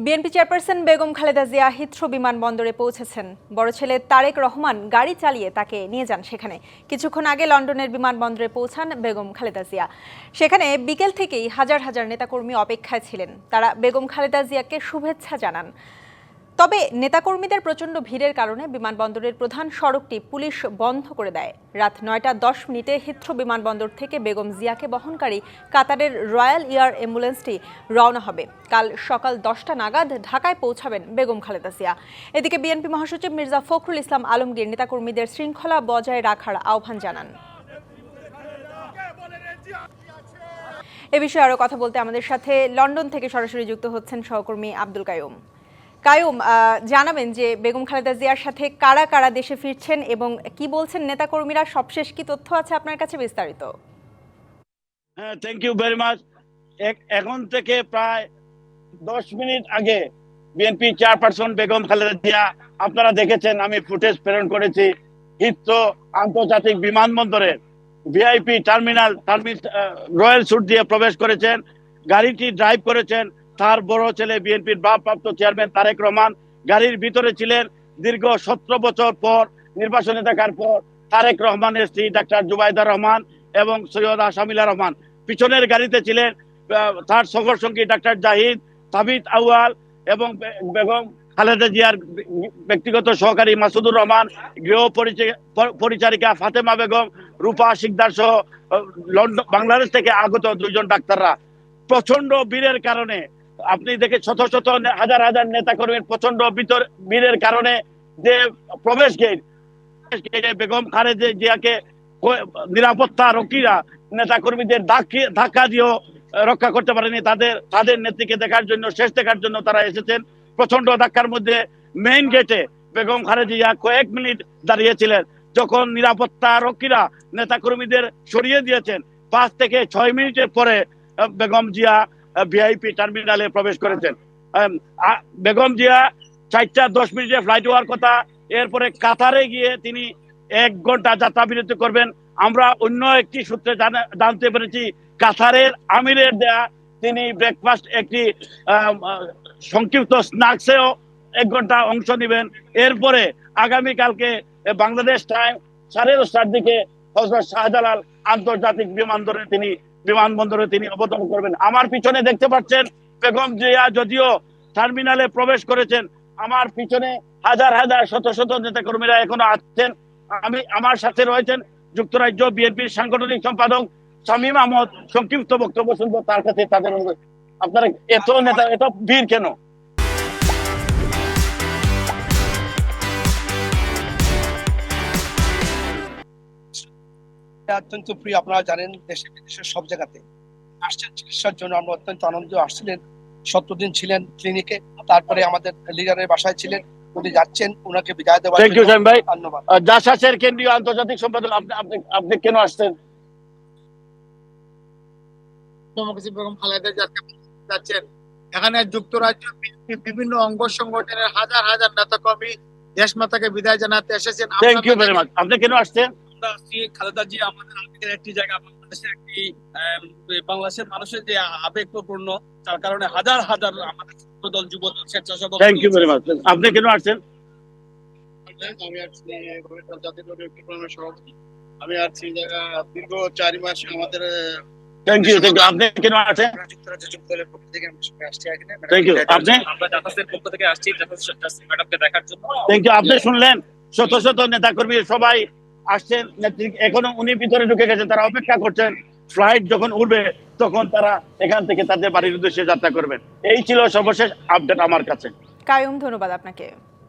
BNP chairperson Begum Khaleda Zia Heathrow বিমানবন্দরে পৌঁছেছেন। বড় ছেলে তারেক রহমান গাড়ি চালিয়ে তাকে নিয়ে যান সেখানে। কিছুক্ষণ আগে লন্ডনের বিমানবন্দরে পৌঁছান বেগম খালেদা জিয়া। সেখানে বিকেল থেকেই হাজার হাজার নেতাকর্মী অপেক্ষায় ছিলেন। তারা বেগম খালেদা জিয়াকে শুভেচ্ছা জানান। তবে নেতাকর্মীদের প্রচণ্ড ভিড়ের কারণে বিমানবন্দরের প্রধান সড়কটি পুলিশ বন্ধ করে দেয়। রাত 9টা 10 মিনিটে হিথ্রো বিমানবন্দর থেকে বেগম জিয়াকে বহনকারী কাতারের রয়্যাল এয়ার অ্যাম্বুলেন্সটি রওনা হবে। কাল সকাল 10টা নাগাদ ঢাকায় পৌঁছাবেন বেগম খালেদা জিয়া। এদিকে বিএনপি মহাসচিব মির্জা ফখরুল ইসলাম আলমগীর নেতাকর্মীদের শৃঙ্খলা বজায় রাখার আহ্বান জানান। এ বিষয়ে আরও কথা বলতে আমাদের সাথে লন্ডন থেকে সরাসরি যুক্ত হচ্ছেন সহকর্মী আব্দুল কাইয়ুম। কাইয়ুম, জানাবেন যে বেগম খালেদা জিয়ার সাথে কারা কারা দেশে ফিরছেন এবং কি বলছেন নেতাকর্মীরা, সবশেষ কি তথ্য আছে আপনার কাছে বিস্তারিত? হ্যাঁ, থ্যাংক ইউ ভেরি মাচ। এখন থেকে প্রায় 10 মিনিট আগে বিএনপি চেয়ারপারসন বেগম খালেদা জিয়া, আপনারা দেখেছেন, আমি ফুটেজ প্রেরণ করেছি, হিথ্রো আন্তর্জাতিক বিমানবন্দরে ভিআইপি টার্মিনাল রয়্যাল স্যুট দিয়ে প্রবেশ করেছেন। গাড়িটি ড্রাইভ করেছেন তার বড় ছেলে বিএনপির ভারপ্রাপ্ত চেয়ারম্যান তারেক রহমান। গাড়ির ভিতরে ছিলেন দীর্ঘ 17 বছর পর নির্বাচনে দেখার পর তারেক রহমানের স্ত্রী ডাক্তার জুবাইদা রহমান এবং সৈয়দা শামিলা রহমান। পিছনের গাড়িতে ছিলেন তার সফর সঙ্গী ডাক্তার জাহিদ, সাবিত আউয়াল এবং বেগম খালেদা জিয়ার ব্যক্তিগত সহকারী মাসুদুর রহমান, গৃহ পরিচারিকা ফাতেমা বেগম, রূপা শিকদার সহ বাংলাদেশ থেকে আগত 2জন ডাক্তাররা। প্রচন্ড ভিড়ের কারণে আপনি দেখে শত শত হাজার হাজার নেতা কর্মীর প্রচন্ড ভিড়ের কারণে যে প্রবেশ গেট বেগম খালেদা জিয়াকে নিরাপত্তা রক্ষীরা নেতা কর্মীদের ধাক্কা দিয়েও রক্ষা করতে পারেনি। তাদের নেত্রীকে দেখার জন্য, শেষ দেখার জন্য তারা এসেছেন। প্রচন্ড ধাক্কার মধ্যে মেইন গেটে বেগম খালেদা জিয়া কয়েক মিনিট দাঁড়িয়েছিলেন। যখন নিরাপত্তা রক্ষীরা নেতা কর্মীদের সরিয়ে দিয়েছেন, 5 থেকে 6 মিনিটের পরে বেগম জিয়া ভিআইপি টার্মিনালে প্রবেশ করেছেন। বেগম জিয়া 4টা 10 মিনিটে ফ্লাইট হওয়ার কথা। এরপরে কাতারে গিয়ে তিনি 1 ঘন্টা যাত্রা বিরতি করবেন। আমরা অন্য একটি সূত্রে জানতে পেরেছি কাতারের আমিরের দেয়া তিনি ব্রেকফাস্ট একটি সংক্ষিপ্ত স্ন্যাক্সেও 1 ঘন্টা অংশ নেবেন। এরপরে আগামীকালকে বাংলাদেশ টাইম 10:30টার দিকে হযরত শাহজালাল আন্তর্জাতিক বিমানবন্দরে তিনি অবতরণ করবেন। আমার পিছনে দেখতে পাচ্ছেন বেগম জিয়া যদিও টার্মিনালে প্রবেশ করেছেন, আমার পিছনে হাজার হাজার শত শত নেতা কর্মীরা এখনো আছেন। আমার সাথে রয়েছেন যুক্তরাজ্য বিএনপির সাংগঠনিক সম্পাদক শামীম আহমদ। সংক্ষিপ্ত বক্তব্য শুনবো তার কাছে। তাদের আপনারা এত নেতা, এত ভিড় কেন? অত্যন্ত প্রিয়, আপনারা জানেন দেশে বিদেশের সব জায়গাতে আসছেন চিকিৎসার জন্য। আমরা অত্যন্ত আনন্দ আসছিলেন। 17 দিন ছিলেন ক্লিনিকে, তারপরে আমাদের লিডারের বাসায় ছিলেন। উনি যাচ্ছেন, ওনাকে বিদায় দেওয়ার জন্য। থ্যাংক ইউ ভাই। ধন্যবাদ। জাসাসের কেন্দ্রীয় আন্তর্জাতিক সম্পাদক, আপনি কেন আসছেন? বেগম খালেদা জিয়াকে যাচ্ছেন। এখানে যুক্তরাজ্য বিভিন্ন অঙ্গ সংগঠনের হাজার হাজার নেতা কর্মী দেশমাতাকে বিদায় জানাতে এসেছেন। Thank you very much. আপনি কেন আসছেন? খালেদা জিয়া আমাদের আবেগের একটি জায়গা, বাংলাদেশের একটি বাংলাদেশের মানুষের যে আবেগপূর্ণ, তার কারণে হাজার হাজার আমাদের দল, যুবদল, স্বেচ্ছাসেবক। Thank you very much. আপনি কেন আসছেন? আমি আসছি জাতীয় দলের সভাপতি। আমি আসছি দীর্ঘ 4 মাস আমাদের। Thank you. আপনি কেন আসছেন? যুক্তরাজ্য যুবদলের পক্ষ থেকে আসছি এখানে। Thank you. আপনি? আমরা জাসাসের পক্ষ থেকে আসছি ম্যাডামকে দেখার জন্য। Thank you. আপনি শুনলেন শত শত নেতা কর্মী সবাই আসছেন। এখনো উনি ভিতরে ঢুকে গেছেন, তারা অপেক্ষা করছেন ফ্লাইট যখন উঠবে তখন তারা এখান থেকে তাদের বাড়ির উদ্দেশ্যে যাত্রা করবেন। এই ছিল সর্বশেষ আপডেট আমার কাছে। কাইয়ুম, ধন্যবাদ আপনাকে।